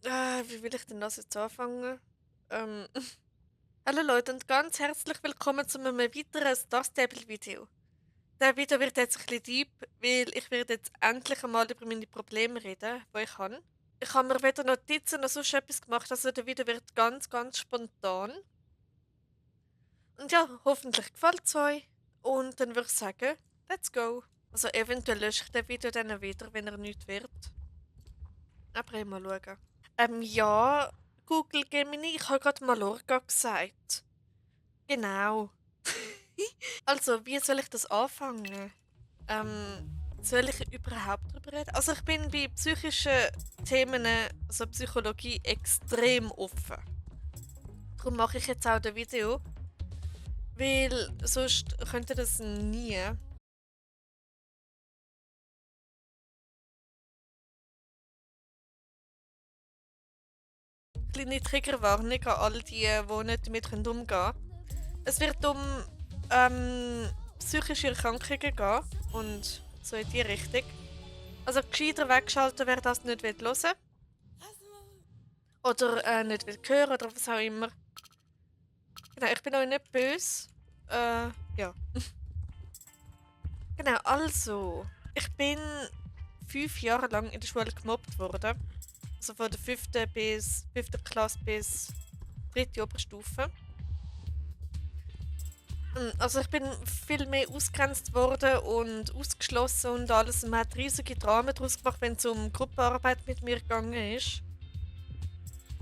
Wie will ich denn das jetzt anfangen? Ähm, Hallo Leute und ganz herzlich willkommen zu einem weiteren Star Stable Video. Der Video wird jetzt ein bisschen deep, weil ich werde jetzt endlich einmal über meine Probleme reden, die ich habe. Ich habe mir weder Notizen noch sonst etwas gemacht, also der Video wird ganz, ganz spontan. Und ja, hoffentlich gefällt es euch. Und dann würde ich sagen, let's go. Also eventuell lösche ich den Video dann wieder, wenn er nicht wird. Aber mal schauen. Ja, Google Gemini, ich habe gerade Mallorca gesagt. Genau. Also, wie soll ich das anfangen? Soll ich überhaupt darüber reden? Also, ich bin bei psychischen Themen, also Psychologie, extrem offen. Darum mache ich jetzt auch das Video, weil sonst könnte das nie. Kleine Triggerwarnung an all die, die nicht damit umgehen können. Es wird um psychische Erkrankungen gehen und so in die Richtung. Also gescheiter wegschalten, wer das nicht hören will. Oder nicht will hören oder was auch immer. Genau, ich bin euch nicht böse. Ja. Genau, also. Ich bin 5 Jahre lang in der Schule gemobbt worden. Also von der 5. Klasse bis 3. Oberstufe. Also ich bin viel mehr ausgegrenzt worden und ausgeschlossen und alles. Man hat riesige Dramen daraus gemacht, wenn es um Gruppenarbeit mit mir gegangen ist.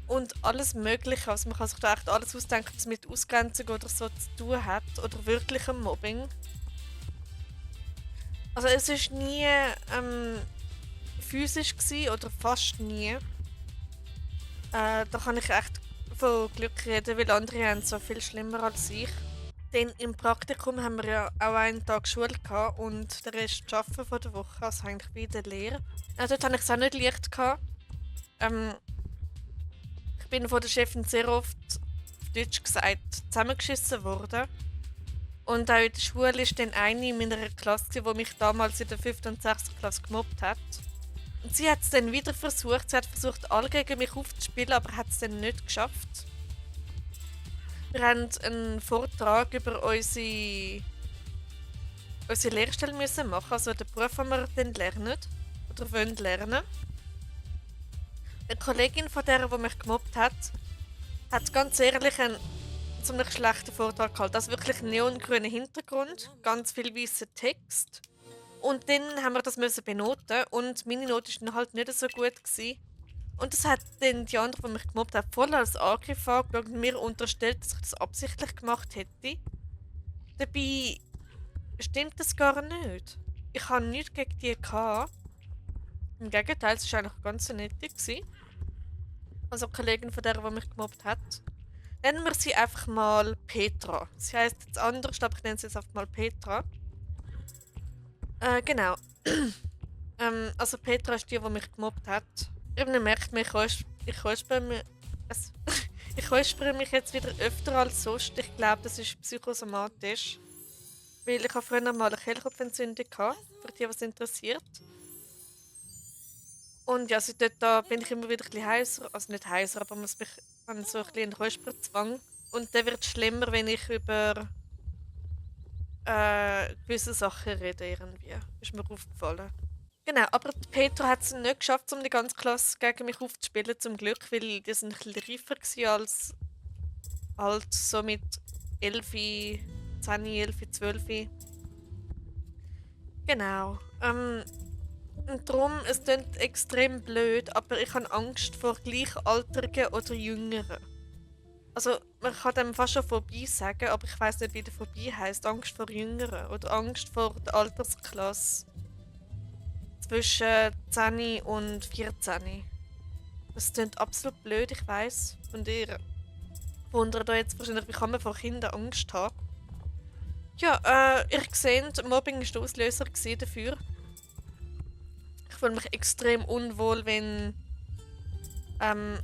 Und alles Mögliche. Also man kann sich da echt alles ausdenken, was mit Ausgrenzung oder so zu tun hat. Oder wirklichem Mobbing. Also es ist nie physisch gewesen, oder fast nie. Da kann ich echt von Glück reden, weil andere haben es so viel schlimmer als ich. Denn im Praktikum haben wir ja auch einen Tag Schule gehabt und der Rest Arbeiten von der Woche, also eigentlich wie in der Lehre. Dort hatte ich es auch nicht leicht gehabt. Ähm, Ich bin von der Chefin sehr oft, auf Deutsch gesagt, zusammengeschissen worden. Und auch in der Schule war dann eine in meiner Klasse, die mich damals in der 5. und 6. Klasse gemobbt hat. Und sie hat es dann wieder versucht. Sie hat versucht, alle gegen mich aufzuspielen, aber hat es dann nicht geschafft. Wir haben einen Vortrag über unsere Lehrstelle müssen machen, also den Beruf, den wir dann lernen oder wollen lernen. Eine Kollegin von der, die mich gemobbt hat ganz ehrlich einen ziemlich schlechten Vortrag gehalten. Also wirklich neongrüner Hintergrund, ganz viel weißer Text. Und dann haben wir das müssen benoten und meine Note war dann halt nicht so gut gewesen. Und das hat dann die andere, die mich gemobbt hat, voll als Angriff angeschaut und mir unterstellt, dass ich das absichtlich gemacht hätte. Dabei stimmt das gar nicht. Ich habe nichts gegen die gehabt. Im Gegenteil, es war eigentlich ganz nett gewesen. Also eine Kollegin von der, die mich gemobbt hat. Nennen wir sie einfach mal Petra. Sie heißt jetzt anders, aber ich nenne sie jetzt einfach mal Petra. Genau. Also Petra ist die mich gemobbt hat. Irgendwie merkt man, ich räusper mich, es- ich räusper mich jetzt wieder öfter als sonst. Ich glaube, das ist psychosomatisch. Weil ich habe früher mal eine Kehlkopfentzündung gehabt, für die, was interessiert. Und ja, seit dort da bin ich immer wieder ein bisschen heiser. Also nicht heiser, aber muss mich an so ein bisschen einen Räusperzwang. Und der wird schlimmer, wenn ich über gewisse Sachen rede irgendwie. Ist mir aufgefallen. Genau, aber die Petra hat es nicht geschafft, um die ganze Klasse gegen mich aufzuspielen, zum Glück, weil die sind ein bisschen reifer gewesen als halt so mit 11, 10, 11, 12. Genau. Und darum, es klingt extrem blöd, aber ich habe Angst vor Gleichaltrigen oder Jüngeren. Also, man kann dem fast schon Phobie sagen, aber ich weiß nicht, wie die Phobie heißt. Angst vor Jüngeren oder Angst vor der Altersklasse zwischen 10 und 14. Das klingt absolut blöd, ich weiß. Und ihr wundert euch jetzt wahrscheinlich, wie kann man vor Kindern Angst haben? Ja, ihr seht, Mobbing war der Auslöser dafür. Ich fühle mich extrem unwohl, wenn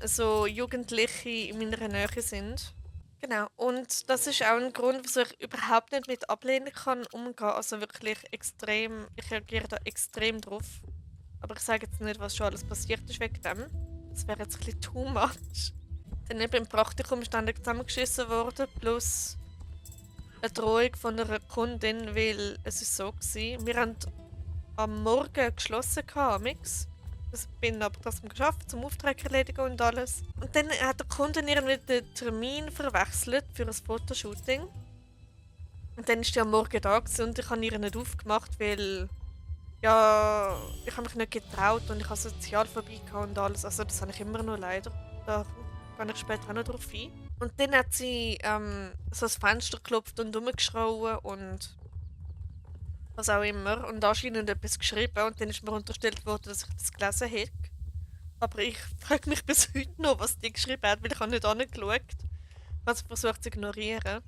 so Jugendliche in meiner Nähe sind. Genau, und das ist auch ein Grund, wieso ich überhaupt nicht mit Ablehnung kann umgehen. Also wirklich extrem, ich reagiere da extrem drauf. Aber ich sage jetzt nicht, was schon alles passiert ist wegen dem. das wäre jetzt ein bisschen too much. Dann eben im Praktikum ist dann zusammengeschissen worden, plus eine Drohung von einer Kundin, weil es ist so war. Wir haben am Morgen geschlossen amix. Ich bin aber trotzdem geschafft, zum Auftrag erledigen und alles. Und dann hat der Kunde irgendwie den Termin verwechselt für ein Fotoshooting. Und dann ist die am Morgen da gewesen und ich habe ihr nicht aufgemacht, weil ja, ich habe mich nicht getraut und ich habe Sozialphobie gehabt und alles. Also das habe ich immer noch leider. Da gehe ich später auch noch drauf ein. Und dann hat sie so das Fenster geklopft und rumgeschrien und was auch immer. Und anscheinend etwas geschrieben und dann ist mir unterstellt worden, dass ich das gelesen hätte. Aber ich frage mich bis heute noch, was die geschrieben hat, weil ich habe nicht angeschaut. Ich habe versucht zu ignorieren.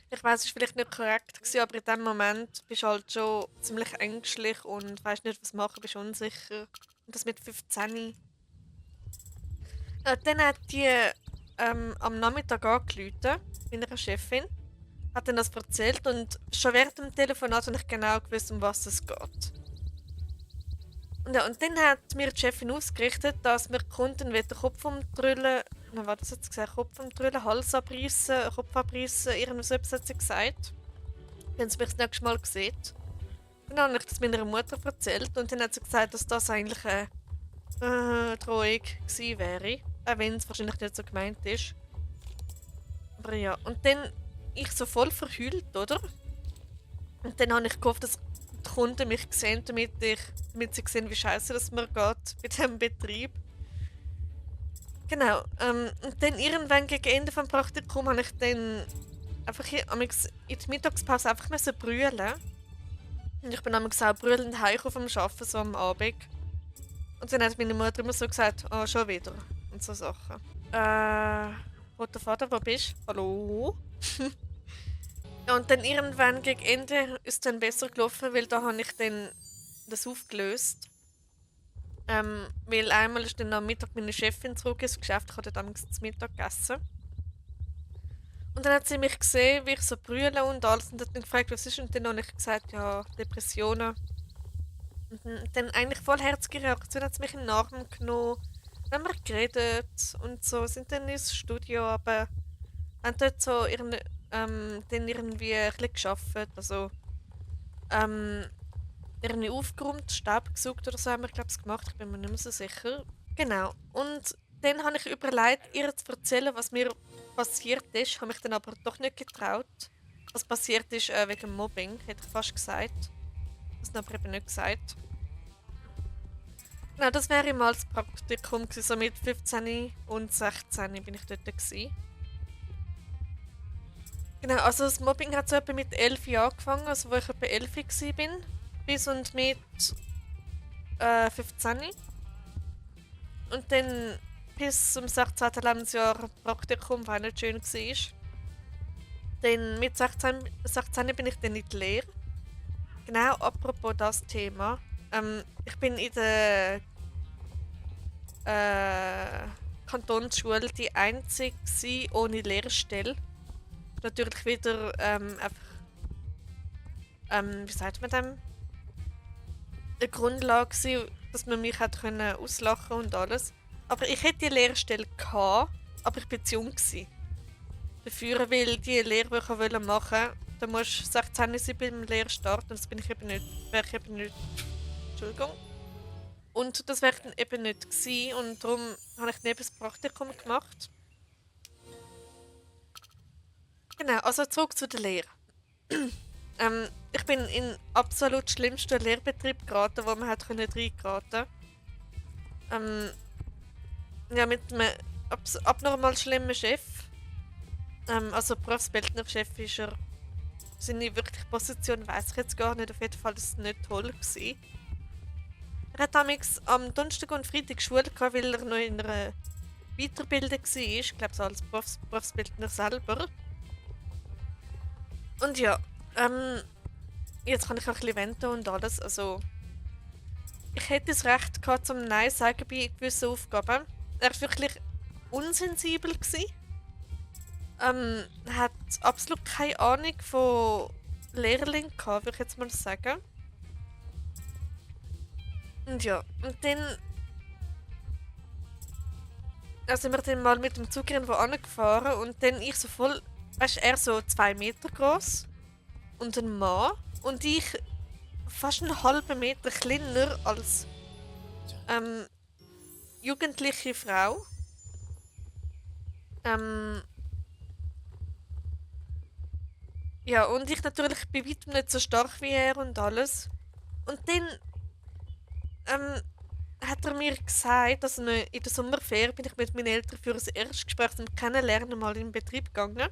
Ich weiß, es war vielleicht nicht korrekt, gewesen, aber in dem Moment bist du halt schon ziemlich ängstlich und weißt nicht, was machen, bist unsicher. Und das mit 15. Dann hat die am Nachmittag angerufen, meiner Chefin, hat dann das erzählt und schon während dem Telefonat habe ich genau gewusst, um was es geht. Und, ja, und dann hat mir die Chefin ausgerichtet, dass wir Kunden den Kopf umdrüllen, was war das jetzt gesagt? Kopf umdrüllen, Hals abreißen, Kopf abreißen, irgendwas hat sie gesagt. Wenn sie mich das nächste Mal sieht. Dann habe ich das meiner Mutter erzählt und dann hat sie gesagt, dass das eigentlich eine Drohung gewesen wäre. Auch wenn es wahrscheinlich nicht so gemeint ist. Aber ja, und dann ich so voll verheult, oder? Und dann habe ich gehofft, dass die Kunden mich sehen, damit sie sehen, wie scheiße das mir geht bei diesem Betrieb. Genau. Und dann irgendwann gegen Ende des Praktikums habe ich dann einfach in der Mittagspause einfach brüllen. Und ich bin damals auch brüllend heim vom Arbeiten, so am Abend. Und dann hat meine Mutter immer so gesagt, oh, schon wieder. Und so Sachen. Roter Vater, wo bist du? Hallo? Ja, und dann irgendwann gegen Ende ist es dann besser gelaufen, weil da habe ich dann das aufgelöst. Weil einmal ist dann am Mittag meine Chefin zurück ins Geschäft, ich habe dort damals zu Mittag gegessen. Und dann hat sie mich gesehen, wie ich so brülle und alles und hat dann gefragt, was ist, und dann habe ich gesagt, ja, Depressionen. Und dann eigentlich vollherzige Reaktion hat sie mich in den Arm genommen, dann haben wir geredet und so, sind dann ins Studio, aber haben dort so dann irgendwie ein bisschen gearbeitet, also irgendwie aufgeräumt, Staub gesucht oder so haben wir, glaube ich, gemacht, ich bin mir nicht mehr so sicher. Genau, und dann habe ich überlegt, ihr zu erzählen, was mir passiert ist, habe mich dann aber doch nicht getraut. Was passiert ist wegen Mobbing, hätte ich fast gesagt. Das habe ich aber eben nicht gesagt. Genau, das wäre mal das Praktikum gewesen, so mit 15 und 16 bin ich dort gewesen. Genau, also das Mobbing hat so etwa mit 11 Jahren angefangen, also wo ich etwa 11 war, bis und mit 15. Und dann bis zum 16. Lebensjahr Praktikum, was nicht schön war. Dann mit 16 bin ich dann in die Lehre. Genau, apropos das Thema. Ich bin in der Kantonsschule die einzige ohne Lehrstelle. Natürlich wieder einfach, wie sagt man dem? Eine Grundlage war, dass man mich hat können auslachen und alles. Aber ich hätte die Lehrstelle gehabt, aber ich war zu jung gewesen. Dafür, weil die Lehre, die ich machen wollte, da musst du 16 sein beim Lehrstart und das bin ich eben nicht, wäre ich eben nicht. Entschuldigung. Und das wäre ich dann eben nicht gewesen und darum habe ich neben das Praktikum gemacht. Genau, also zurück zu der Lehre. Ich bin in den absolut schlimmsten Lehrbetrieb geraten, wo man hat reingeraten. Ja, mit einem abnormal schlimmen Chef. Also Berufsbildnerchef ist er. Seine wirkliche Position weiß ich jetzt gar nicht. Auf jeden Fall war es nicht toll gewesen. Er hat am Donnerstag und Freitag Schule gehabt, weil er noch in einer Weiterbildung war. Ich glaube, so als Berufsbildner selber. Und ja, jetzt kann ich auch ein bisschen wenden und alles. Also, ich hätte das Recht gehabt, zum Nein zu sagen bei gewissen Aufgaben. Er war wirklich unsensibel gewesen. Hat absolut keine Ahnung von Lehrling gehabt, würde ich jetzt mal sagen. Und ja, und dann sind wir dann mal mit dem Zug irgendwo angefahren und dann ich so voll, weißt du, er so 2 Meter groß und ein Mann und ich fast einen halben Meter kleiner als ähm, jugendliche Frau. Ähm, ja, und ich natürlich bei weitem nicht so stark wie er und alles. Und dann ähm, hat er mir gesagt, also in der Sommerferien bin ich mit meinen Eltern für ein Erstgespräch zum Kennenlernen mal in den Betrieb gegangen.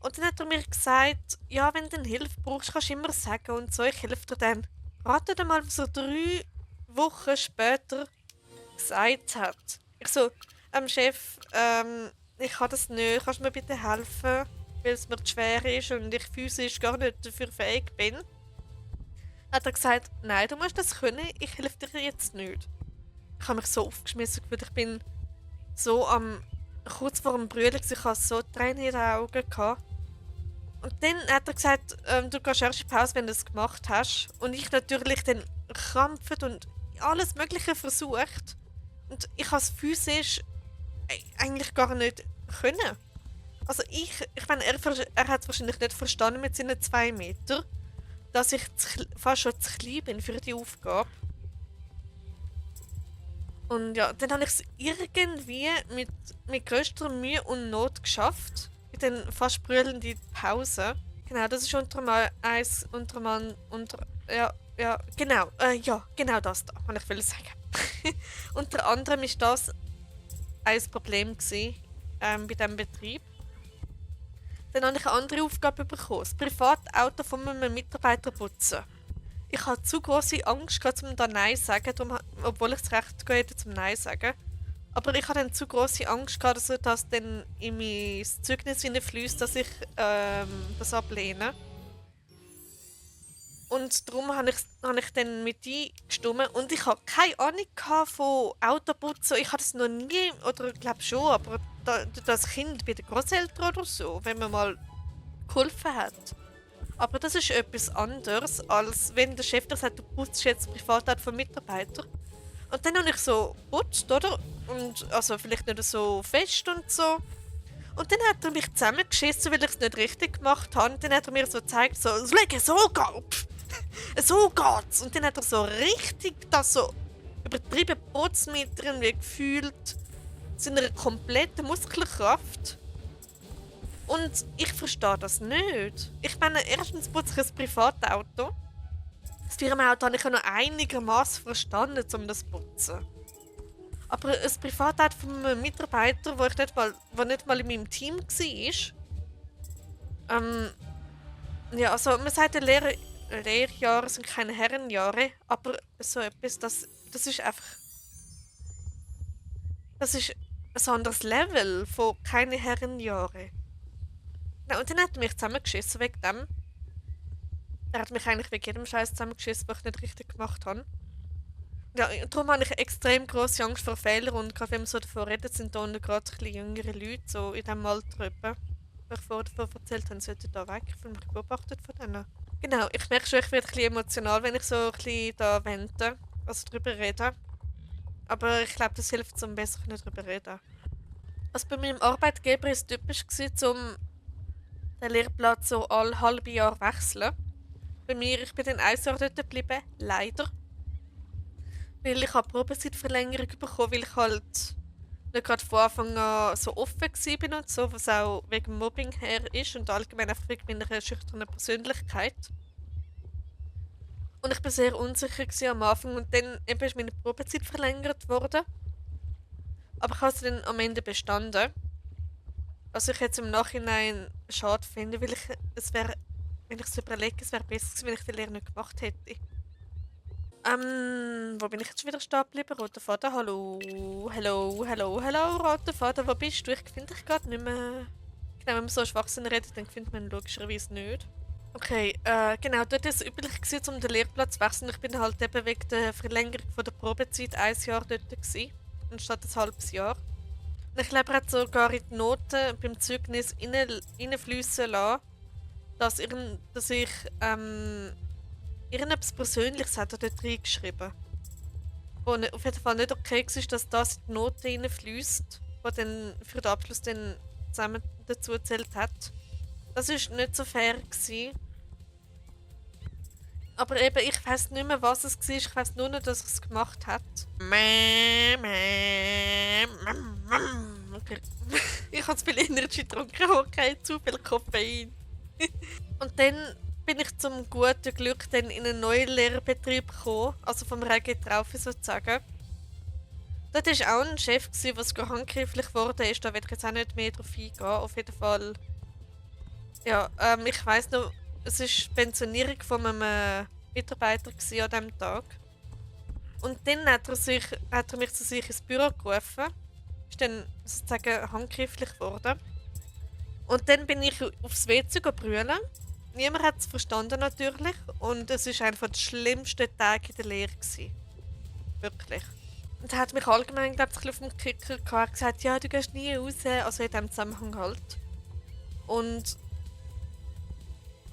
Und dann hat er mir gesagt, ja, wenn du Hilfe brauchst, kannst du immer sagen und so, ich helfe dir dann. Rate dir mal, was er 3 Wochen später gesagt hat. Ich so, Chef, ich kann das nicht, kannst du mir bitte helfen, weil es mir zu schwer ist und ich physisch gar nicht dafür fähig bin. Hat er gesagt, nein, du musst das können, ich helfe dir jetzt nicht. Ich habe mich so aufgeschmissen gefühlt, ich bin so kurz vor dem Brüllen, ich hatte so Tränen in den Augen. Gehabt. Und dann hat er gesagt, du gehst erst in Pause, wenn du es gemacht hast. Und ich natürlich dann krampft und alles Mögliche versucht. Und ich habe es physisch eigentlich gar nicht können. Also ich meine, er hat es wahrscheinlich nicht verstanden mit seinen 2 Metern, dass ich fast schon zu klein bin für die Aufgabe. Und ja, dann habe ich es irgendwie mit größter Mühe und Not geschafft. In den fast brüllenden Pause. Genau, das ist genau das da, kann ich will sagen. Unter anderem ist das ein Problem gewesen, bei diesem Betrieb. Dann habe ich eine andere Aufgabe bekommen, das Privatauto von einem Mitarbeiter putzen. Ich hatte zu große Angst, um da Nein zu sagen, obwohl ich das Recht hätte zum Nein zu sagen. Aber ich hatte dann zu große Angst, dass das dann in mein Zeugnis hineinfließt, dass ich das ablehne. Und darum habe ich dann mit eingestimmt. Und ich hatte keine Ahnung von Autoputzen. Ich hatte es noch nie, oder ich glaube schon, aber das Kind bei den Großeltern oder so, wenn man mal geholfen hat. Aber das ist etwas anderes, als wenn der Chef dir sagt, du putzt jetzt Privatauto von Mitarbeitern. Und dann habe ich so geputzt, oder? Und also vielleicht nicht so fest und so. Und dann hat er mich zusammengeschissen, weil ich es nicht richtig gemacht habe. Und dann hat er mir so gezeigt, so geht's. So geht's. Und dann hat er so richtig das so übertrieben putzt mit irgendwie gefühlt seiner kompletten Muskelkraft. Und ich verstehe das nicht. Ich meine, erstens putze ich ein Privatauto. Das Firmenauto habe ich ja noch einigermaßen verstanden, um das zu putzen. Aber ein Privatauto von einem Mitarbeiter, der nicht mal in meinem Team war, ja, also man sagt, Lehrjahre sind keine Herrenjahre, aber so etwas, das ist einfach, das ist ein anderes Level von keine Herrenjahre. Ja, und dann hat er mich zusammengeschissen wegen dem. Er hat mich eigentlich wegen jedem Scheiß zusammengeschissen, was ich nicht richtig gemacht habe. Ja, und darum habe ich extrem große Angst vor Fehlern und gerade wenn wir so davon reden, sind da unten gerade ein bisschen jüngere Leute, so in diesem Alter etwa. Die ich vorher davon erzählt habe, sollten da weg. Ich fühle mich beobachtet von denen. Genau, ich merke schon, ich werde ein bisschen emotional, wenn ich so ein bisschen da wende, also darüber rede. Aber ich glaube, das hilft, um besser nicht darüber reden. Also bei meinem Arbeitgeber war es typisch, um den Lehrplatz so alle halbe Jahr wechseln. Bei mir, ich bin dann 1 Jahr dort geblieben, leider. Weil ich habe Probezeitverlängerung bekommen, weil ich halt nicht gerade von Anfang an so offen war und so, was auch wegen Mobbing her ist und allgemein einfach wegen meiner schüchternen Persönlichkeit. Und ich war sehr unsicher am Anfang und dann eben ist meine Probezeit verlängert worden. Aber ich habe sie dann am Ende bestanden. Also ich hätte es im Nachhinein schade finden, weil wenn ich es überlege, es wäre besser gewesen, wenn ich die Lehre nicht gemacht hätte. Wo bin ich jetzt wieder stehen geblieben? Roter Vater, hallo. Hallo, roter Vater, wo bist du? Ich finde dich gerade nicht mehr. Genau, wenn man so Schwachsinn redet, dann findet man logischerweise nicht. Okay, genau, dort war es üblich gewesen, um den Lehrplatz zu wechseln. Ich bin halt eben wegen der Verlängerung von der Probezeit 1 Jahr dort gewesen, anstatt ein halbes Jahr. Und ich glaube, er hat sogar in die Noten beim Zeugnis reinfliessen lassen, dass ich irgendetwas Persönliches hat er dort reingeschrieben. Wo auf jeden Fall nicht okay war, dass das in die Noten reinfliesst, der dann für den Abschluss dann zusammen dazu gezählt hat. Das war nicht so fair gewesen. Aber eben, ich weiß nicht mehr, was es war. Ich weiß nur noch, dass er es gemacht hat. Okay. Ich habe zu viel Energy getrunken, okay, zu viel Koffein. Und dann bin ich zum guten Glück dann in einen neuen Lehrbetrieb gekommen, also vom Regen drauf sozusagen. Dort war auch ein Chef, der handgreiflich wurde. Da werde ich jetzt auch nicht mehr drauf eingehen. Auf jeden Fall. Ja, ich weiss noch, es war die Pensionierung von einem Mitarbeiter an diesem Tag. Und dann hat er mich zu sich ins Büro gerufen. Ist dann sozusagen handgreiflich geworden. Und dann bin ich aufs WC brüllen. Niemand hat es verstanden natürlich. Und es war einer der schlimmsten Tage in der Lehre gewesen. Wirklich. Und er hat mich allgemein, glaube ich, auf den Kicker gehabt. Er hat gesagt, ja, du gehst nie raus. Also in diesem Zusammenhang halt. Und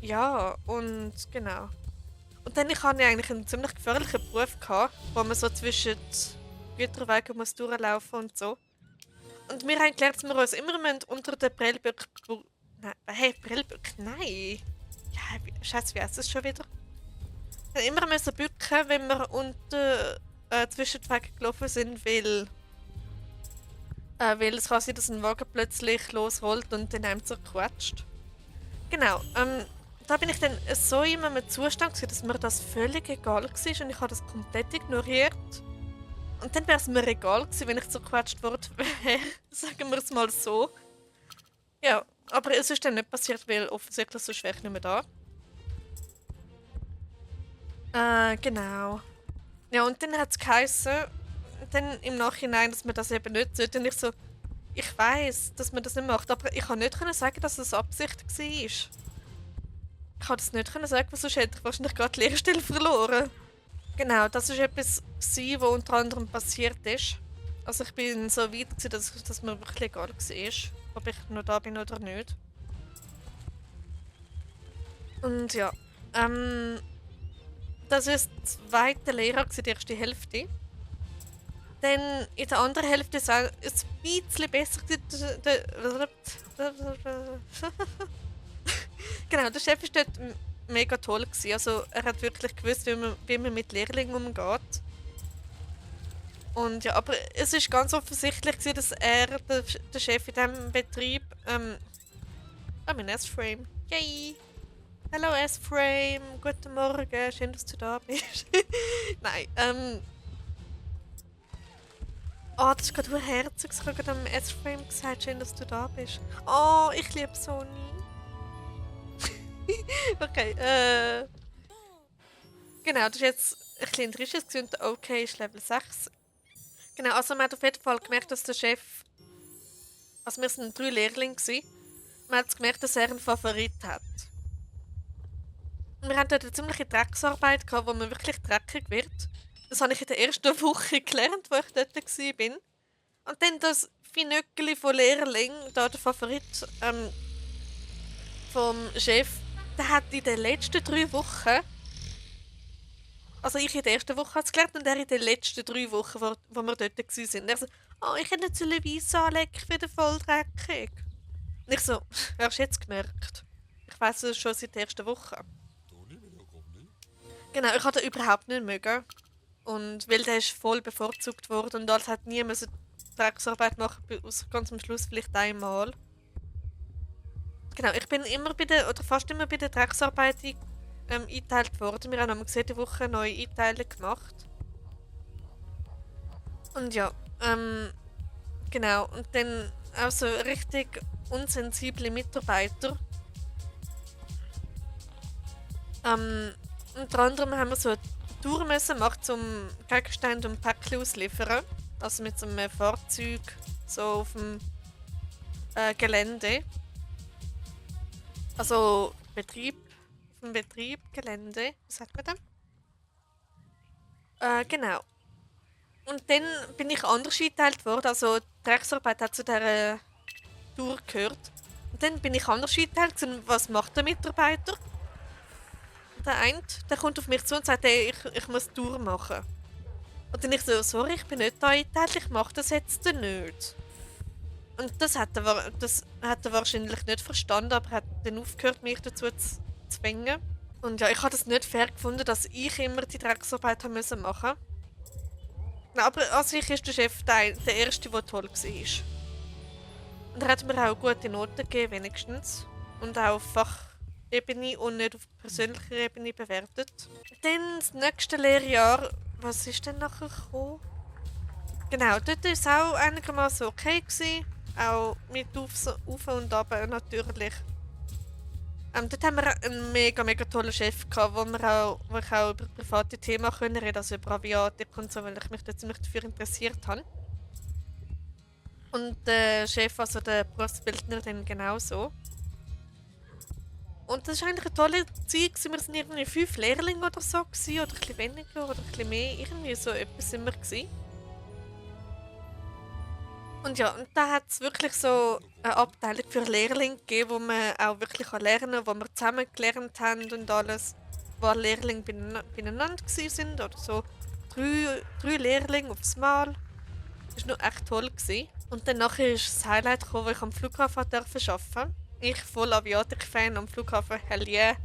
ja, und genau. Und dann hatte ich eigentlich einen ziemlich gefährlichen Beruf gehabt, wo man so zwischen die Güterwegen muss durchlaufen und so. Und wir haben gelernt, dass wir uns immer unter den Prellböck... Nein, hey, Prellböck, nein! Ja, Scheiße, wie heißt das schon wieder? Wir haben immer müssen bücken, wenn wir zwischen die Wege gelaufen sind, weil es kann sein, dass ein Wagen plötzlich losrollt und dann einem zerquetscht. Genau, da bin ich dann so in einem Zustand gewesen, dass mir das völlig egal war und ich habe das komplett ignoriert. Und dann wäre es mir egal gewesen, wenn ich zerquetscht worden wäre, sagen wir es mal so. Ja, aber es ist dann nicht passiert, weil offensichtlich so schwer ich nicht mehr da. Genau. Ja, und dann hat es geheißen, dann im Nachhinein, dass man das eben nicht sollte. Und ich so, ich weiss, dass man das nicht macht, aber ich kann nicht sagen, dass es Absicht war. Ich kann das nicht sagen, weil sonst hätte ich wahrscheinlich gerade die Lehrstelle verloren. Genau, das war etwas, was unter anderem passiert ist. Also ich bin so weit, dass mir wirklich egal war, ob ich noch da bin oder nicht. Und ja, das war das zweite Lehrjahr, die erste Hälfte. Dann in der anderen Hälfte ist es ein bisschen besser. Genau, der Chef war dort mega toll gewesen. Also er hat wirklich gewusst, wie man mit Lehrlingen umgeht. Und ja, aber es ist ganz offensichtlich gewesen, dass er, der Chef in diesem Betrieb, mein S-Frame. Yay! Hallo S-Frame, guten Morgen, schön, dass du da bist. Nein, oh, das ist gerade herzig. Ich habe gerade am S-Frame gesagt, schön, dass du da bist. Oh, ich liebe Sony. Okay, genau, das ist jetzt ein bisschen Trisches und okay ist Level 6. Genau, also man hat auf jeden Fall gemerkt, dass der Chef... Also wir waren 3 Lehrlinge. Man hat gemerkt, dass er einen Favorit hat. Wir hatten dort eine ziemliche Drecksarbeit, wo man wirklich dreckig wird. Das habe ich in der ersten Woche gelernt, wo ich dort war. Und dann das Finöckeli von Lehrling, da der Favorit vom Chef, der hat in den letzten 3 Wochen... Also ich in der ersten Woche habe es gelernt und er in den letzten 3 Wochen, wo wir dort waren. Er so, oh, ich hätte nicht so Weiss anlegen, ich bin voll dreckig. Und ich so, hast du jetzt gemerkt? Ich weiss es schon seit der ersten Woche. Genau, ich habe den überhaupt nicht mögen. Und weil der ist voll bevorzugt worden und als hat nie müssen Drecksarbeit machen, außer ganz am Schluss vielleicht einmal. Genau, ich bin immer fast immer bei der Drecksarbeit eingeteilt worden. Wir haben jede Woche neue Einteilung gemacht. Und ja, genau. Und dann auch so richtig unsensible Mitarbeiter. Unter anderem haben wir so eine Tour müssen machen, um Gegenstände und Päckchen auszuliefern. Also mit so einem Fahrzeug so auf dem Gelände. Also Betrieb. Betrieb, Gelände, was sagt man da? Genau. Und dann bin ich anders eingeteilt worden, also die Drecksarbeit hat zu dieser Tour gehört. Und dann bin ich anders eingeteilt, was macht der Mitarbeiter? Der eine, der kommt auf mich zu und sagt, hey, ich muss die Tour machen. Und dann ich so, sorry, ich bin nicht da eingeteilt, ich mache das jetzt nicht. Und das hat er wahrscheinlich nicht verstanden, aber er hat dann aufgehört, mich dazu zu zwingen. Und ja, ich habe das nicht fair gefunden, dass ich immer die Drecksarbeit haben müssen machen. Aber an sich ist der Chef der Erste, der toll war. Und er hat mir auch gute Noten gegeben, wenigstens. Und auch auf Fachebene und nicht auf persönlicher Ebene bewertet. Dann das nächste Lehrjahr, was ist denn nachher gekommen? Genau, dort war es auch einigermaßen okay gewesen. Auch mit Auf und Ab natürlich. Dort haben wir einen mega tollen Chef gehabt, wo ich auch über private Themen reden konnte, also über Aviatik und so, weil ich mich da ziemlich dafür interessiert habe. Und der Chef, also der Berufsbildner, dann genauso. Und das war eigentlich eine tolle Zeit. Wir waren irgendwie 5 Lehrlinge oder so, gewesen, oder ein bisschen weniger, oder ein bisschen mehr. Irgendwie so etwas sind wir. Gewesen. Und ja, und da hat es wirklich so eine Abteilung für Lehrlinge gegeben, wo man auch wirklich lernen kann, wo wir zusammen gelernt haben und alles, wo alle Lehrlinge beieinander waren oder so. Drei Lehrlinge aufs Mal. Das war noch echt toll. Gewesen. Und dann nachher ist das Highlight gekommen, wo ich am Flughafen arbeiten durfte. Ich voll Aviatik-Fan am Flughafen, hell yeah.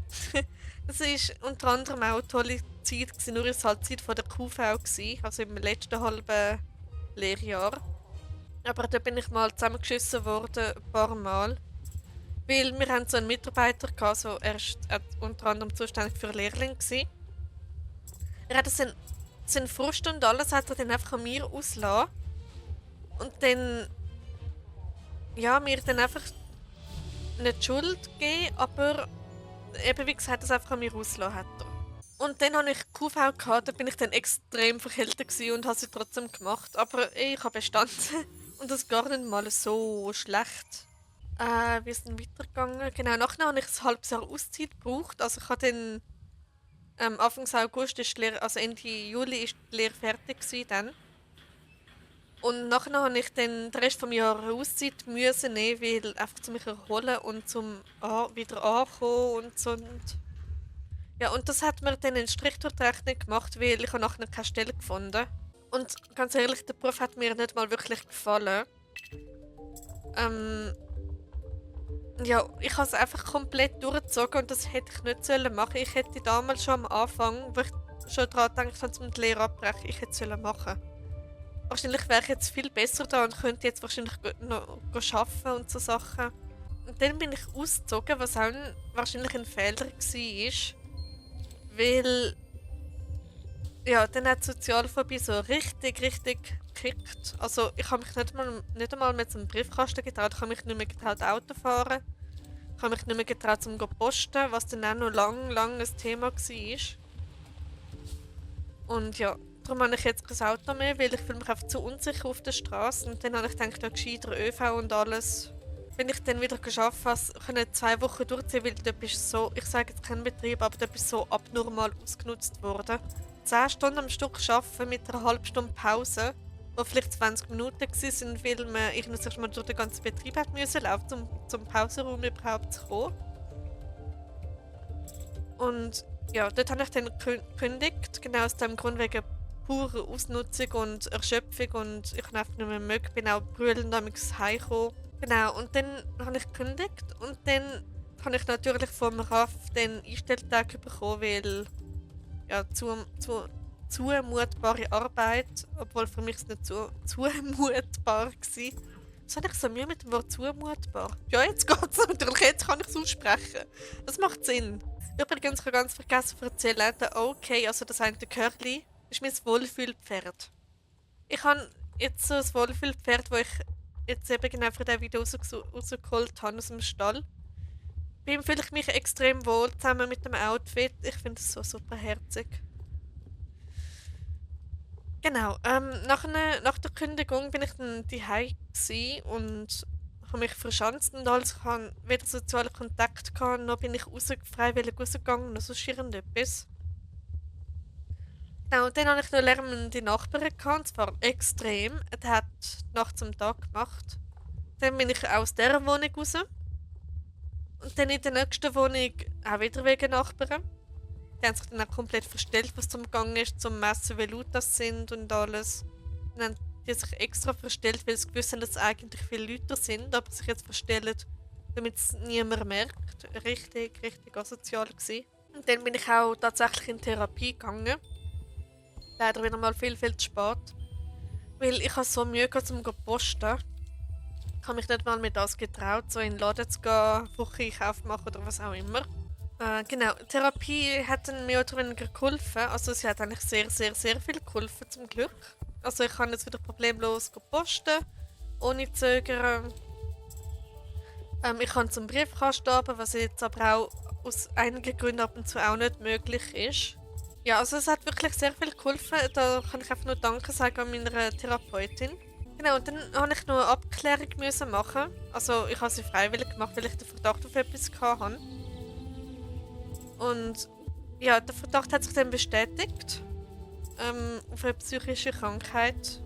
Das war unter anderem auch eine tolle Zeit, gewesen, nur ist halt die Zeit von der QV gewesen, also im letzten halben Lehrjahr. Aber da bin ich mal zusammengeschissen worden, ein paar Mal. Weil wir haben so einen Mitarbeiter gehabt, so er ist unter anderem zuständig für Lehrlinge gewesen. Er hat seinen Frust und alles hat er dann einfach an mir ausgelassen. Und dann, ja, mir dann einfach nicht die Schuld gegeben, aber eben wie gesagt, das einfach an mir ausgelassen hat er. Und dann hatte ich QV gehabt, da bin ich dann extrem verkältet gewesen und habe sie trotzdem gemacht. Aber ich habe bestanden. Und das gar nicht mal so schlecht. Wie ist es dann weitergegangen? Genau, nachher habe ich ein halbes Jahr Auszeit gebraucht. Also ich habe dann Anfang August, ist die Lehre, also Ende Juli, ist die Lehre fertig gewesen dann. Und nachher habe ich dann den Rest des Jahres Auszeit müssen nehmen, weil einfach zu mich erholen und zum wieder ankommen und so. Ja, und das hat mir dann einen Strich durch die Rechnung gemacht, weil ich habe nachher keine Stelle gefunden. Und ganz ehrlich, der Beruf hat mir nicht mal wirklich gefallen. Ja, ich habe es einfach komplett durchgezogen und das hätte ich nicht sollen machen. Ich hätte damals schon am Anfang, wo ich schon daran gedacht habe, um die Lehre abbrechen, ich hätte es sollen machen. Wahrscheinlich wäre ich jetzt viel besser da und könnte jetzt wahrscheinlich noch arbeiten und so Sachen. Und dann bin ich ausgezogen, was auch wahrscheinlich ein Fehler war. Weil ja, dann hat die Sozialphobie so richtig gekickt. Also ich habe mich nicht einmal mehr zum Briefkasten getraut. Ich habe mich nicht mehr getraut, Auto fahren. Ich habe mich nicht mehr getraut, zum posten, was dann auch noch lang ein Thema war. Und ja, darum habe ich jetzt kein Auto mehr, weil ich fühle mich einfach zu unsicher auf der Straße. Und dann habe ich gedacht, ja, gescheiter ÖV und alles. Wenn ich dann wieder geschafft habe, können 2 Wochen durchziehen, weil dort ist so, ich sage jetzt keinen Betrieb, aber dort ist so abnormal ausgenutzt worden. 10 Stunden am Stück arbeiten mit einer halben Stunde Pause, die vielleicht 20 Minuten waren, weil man irgendwie mal durch den ganzen Betrieb hat müssen laufen, zum Pausenraum überhaupt zu kommen. Und ja, dort habe ich dann gekündigt, genau aus dem Grund wegen purer Ausnutzung und Erschöpfung und ich einfach nicht mehr mögen, bin auch brüllend damals heimgekommen. Genau, und dann habe ich gekündigt und dann habe ich natürlich vom RAF den Einstelltag bekommen, weil ja, zumutbare Arbeit, obwohl für mich es nicht zumutbar war. Was habe ich so Mühe mit dem Wort zumutbar? Ja, jetzt geht es natürlich, jetzt kann ich es aussprechen. Das macht Sinn. Übrigens, ich habe ganz vergessen zu erzählen, der OK, also das eine Curly, ist mein Wohlfühlpferd. Ich habe jetzt so ein Wohlfühlpferd, das ich jetzt eben genau für dieses Video rausgeholt habe aus dem Stall. Bei ihm fühle ich mich extrem wohl, zusammen mit dem Outfit. Ich finde es so super herzig. Genau, nach der Kündigung bin ich dann daheim und habe mich verschanzt und alles. Ich hatte weder sozialen Kontakt gehabt, noch bin ich freiwillig rausgegangen, noch sonst irgendetwas. Genau, und dann hatte ich noch lärmende Nachbarn gehabt, und zwar extrem. Er hat Nacht zum Tag gemacht. Dann bin ich aus dieser Wohnung raus. Und dann in der nächsten Wohnung auch wieder wegen Nachbarn. Die haben sich dann auch komplett verstellt, was zum Gang ist, zum Messen, wie laut das sind und alles. Dann haben die sich extra verstellt, weil sie gewusst haben, dass es eigentlich viele Leute sind, aber sich jetzt verstellen, damit es niemand merkt. Richtig, richtig asozial gewesen. Und dann bin ich auch tatsächlich in Therapie gegangen. Leider wieder mal viel, viel zu spät. Weil ich habe so Mühe gehabt, um zu posten. Ich habe mich nicht mal mit das getraut, so in den Laden zu gehen, Wocheneinkauf machen oder was auch immer. Genau, Therapie hat dann mehr oder weniger geholfen. Also sie hat eigentlich sehr, sehr, sehr viel geholfen, zum Glück. Also ich kann jetzt wieder problemlos posten, ohne Zögern. Ich kann zum Briefkasten runter, was jetzt aber auch aus einigen Gründen ab und zu auch nicht möglich ist. Ja, also es hat wirklich sehr viel geholfen. Da kann ich einfach nur Danke sagen an meiner Therapeutin. Genau, und dann musste ich noch eine Abklärung machen. Also ich habe sie freiwillig gemacht, weil ich den Verdacht auf etwas hatte. Und ja, der Verdacht hat sich dann bestätigt. Auf eine psychische Krankheit.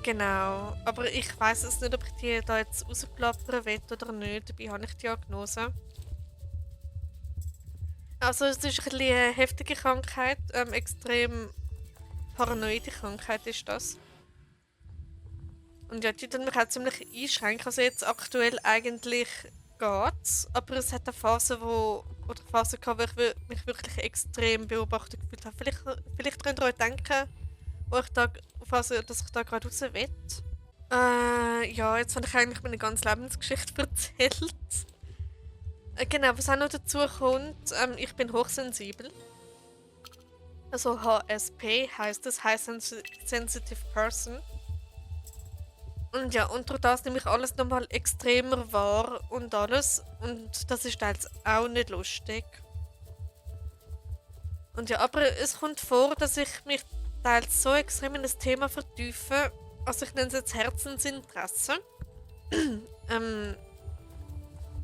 Genau. Aber ich weiß es nicht, ob ich die da jetzt rausplappern will oder nicht. Dabei habe ich die Diagnose. Also es ist ein bisschen eine heftige Krankheit. Extrem paranoide Krankheit ist das. Und ja, die tun mich auch ziemlich einschränken. Also jetzt aktuell eigentlich geht's. Aber es hat eine Phase, oder Phase gehabt, wo ich mich wirklich extrem beobachtet gefühlt habe. Vielleicht könnt ihr euch denken, wo ich da, dass ich da gerade raus will. Ja, jetzt habe ich eigentlich meine ganze Lebensgeschichte erzählt. Genau, was auch noch dazu kommt, ich bin hochsensibel. Also HSP heißt es, High Sensitive Person. Und ja, und durch das nehme ich alles nochmal extremer wahr und alles. Und das ist teils auch nicht lustig. Und ja, aber es kommt vor, dass ich mich teils so extrem in das Thema vertiefe, also ich nenne es jetzt Herzensinteresse.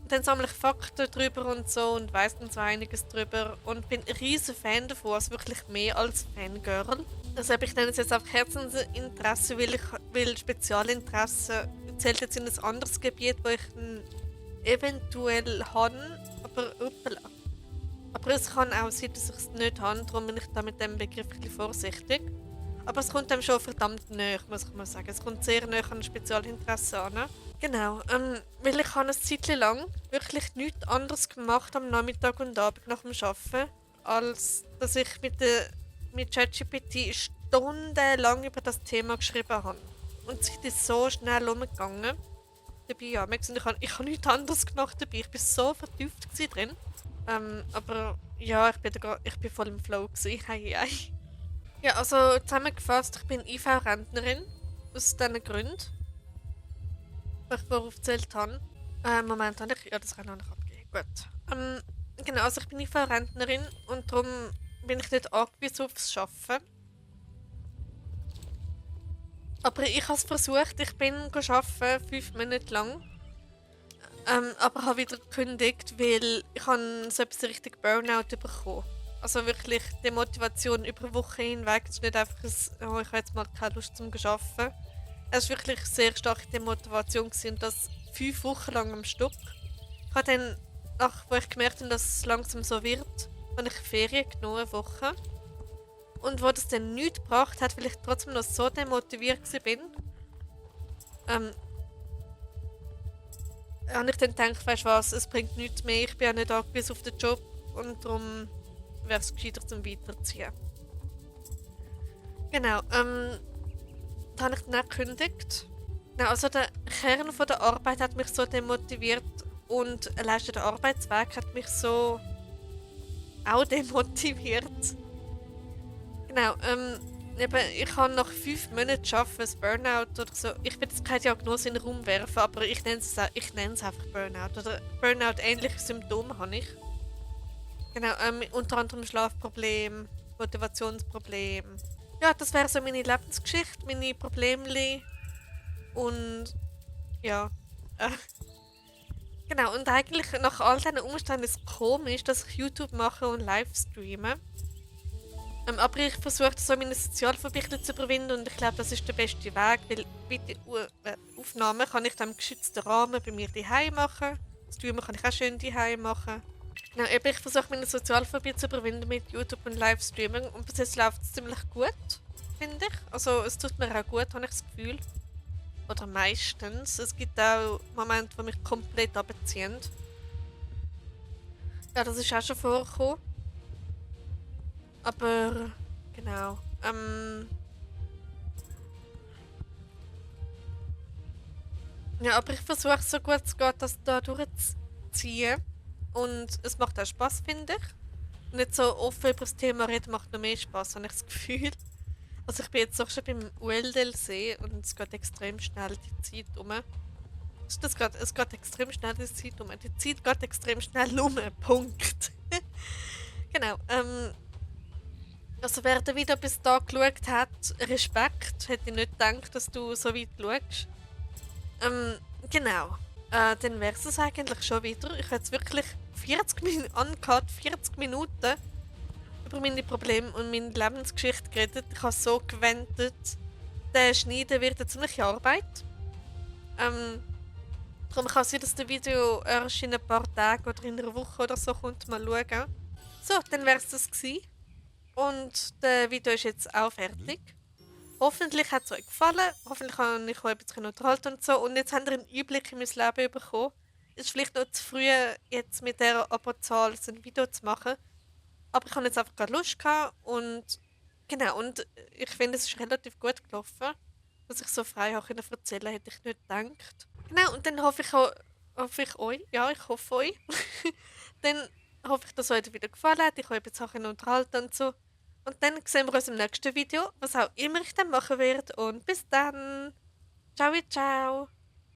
Dann sammle ich Fakten drüber und so und weiss dann so einiges drüber und bin ein riesen Fan davon, also wirklich mehr als Fangirl. Also ich nenne es jetzt auch Herzensinteresse, weil Spezialinteresse zählt jetzt in ein anderes Gebiet, wo ich eventuell habe, aber uppala. Aber es kann auch sein, dass ich es nicht habe, darum bin ich da mit dem Begriff ein bisschen vorsichtig. Aber es kommt dem schon verdammt näher, muss ich mal sagen. Es kommt sehr näher an Spezialinteresse an. Genau, weil ich habe eine Zeit lang wirklich nichts anderes gemacht am Nachmittag und Abend nach dem Arbeiten, als dass ich mit ChatGPT stundenlang über das Thema geschrieben habe. Und es ist so schnell umgegangen. Dabei, ja, ich habe nichts anderes gemacht dabei. Ich war so vertieft drin. Aber ja, ich bin voll im Flow gewesen. Hei, hei. Ja, also zusammengefasst, ich bin IV-Rentnerin. Aus diesen Gründen, die ich vorher aufgezählt habe. Moment, habe ich? Ja, das kann ich noch abgeben. Gut. Genau, also ich bin IV-Rentnerin und darum bin ich nicht angewiesen aufs Arbeiten. Aber ich habe es versucht, ich bin arbeiten, 5 Monate lang. Aber habe wieder gekündigt, weil ich habe so etwas richtig Burnout bekommen. Also wirklich die Motivation über Wochen hinweg. Es ist nicht einfach oh, ich habe jetzt mal keine Lust zum Arbeiten. Es war wirklich sehr stark die Motivation und das 5 Wochen lang am Stück. Ich habe dann, wo ich gemerkt habe, dass es langsam so wird, habe ich Ferien genommen, eine Woche. Und wo das dann nichts gebracht hat, weil ich trotzdem noch so demotiviert war, habe ich dann gedacht, weißt du was, es bringt nichts mehr, ich bin ja nicht angewiesen auf den Job und darum wäre es gescheiter zum Weiterziehen. Genau, da habe ich dann auch gekündigt. Genau, also der Kern von der Arbeit hat mich so demotiviert und allein schon der Arbeitsweg hat mich so auch demotiviert. Genau, eben, ich habe nach 5 Monaten arbeiten, ein Burnout oder so. Ich will jetzt keine Diagnose in den Raum werfen, aber ich nenne es einfach Burnout. Oder Burnout-ähnliche Symptome habe ich. Genau, unter anderem Schlafproblem, Motivationsproblem. Ja, das wäre so meine Lebensgeschichte, meine Probleme. Und ja. Genau, und eigentlich nach all diesen Umständen ist es komisch, dass ich YouTube mache und live streame. Aber ich versuche so meine Sozialphobie zu überwinden und ich glaube, das ist der beste Weg, weil mit den Aufnahmen kann ich dann im geschützten Rahmen bei mir daheim machen. Streamen kann ich auch schön daheim machen. Genau, ich versuche meine Sozialphobie zu überwinden mit YouTube und Livestreaming und bis jetzt läuft es ziemlich gut. finde ich. Also es tut mir auch gut, habe ich das Gefühl. Oder meistens. Es gibt auch Momente, die mich komplett abziehen. Ja, das ist auch schon vorgekommen. Aber genau. Ja, aber ich versuche so gut es geht, das da durchzuziehen. Und es macht auch Spaß, finde ich. Nicht so offen über das Thema reden macht noch mehr Spaß, habe ich das Gefühl. Also ich bin jetzt auch schon beim Ueldelsee und es geht extrem schnell die Zeit um. Es geht extrem schnell die Zeit um. Die Zeit geht extrem schnell um. Punkt. Genau. Also wer das Video bis da geschaut hat, Respekt. Hätte ich nicht gedacht, dass du so weit schaust. Genau. Dann wäre es eigentlich schon wieder. Ich habe jetzt wirklich 40 Minuten angehört, 40 Minuten über meine Probleme und meine Lebensgeschichte geredet. Ich habe so gewendet. Der Schneiden wird eine ziemliche Arbeit. Ähm, Darum kann es sein, dass das Video erst in ein paar Tagen oder in einer Woche oder so kommt. Mal schauen. So, dann wäre es das gewesen. Und das Video ist jetzt auch fertig. Hoffentlich hat es euch gefallen. Hoffentlich habe ich euch ein bisschen unterhalten und so. Und jetzt habt ihr einen Einblick in mein Leben bekommen. Es ist vielleicht noch zu früh, jetzt mit dieser Abozahl so ein Video zu machen. Aber ich habe jetzt einfach gerade Lust gehabt. Und genau, und ich finde, es ist relativ gut gelaufen. Dass ich so frei habe können erzählen, hätte ich nicht gedacht. Genau, und dann hoffe ich euch, ja, ich hoffe euch. Dann hoffe ich, dass euch das wieder gefallen hat. Ich habe jetzt Sachen unterhalten und so. Und dann sehen wir uns im nächsten Video, was auch immer ich dann machen werde. Und bis dann. Ciao, ciao.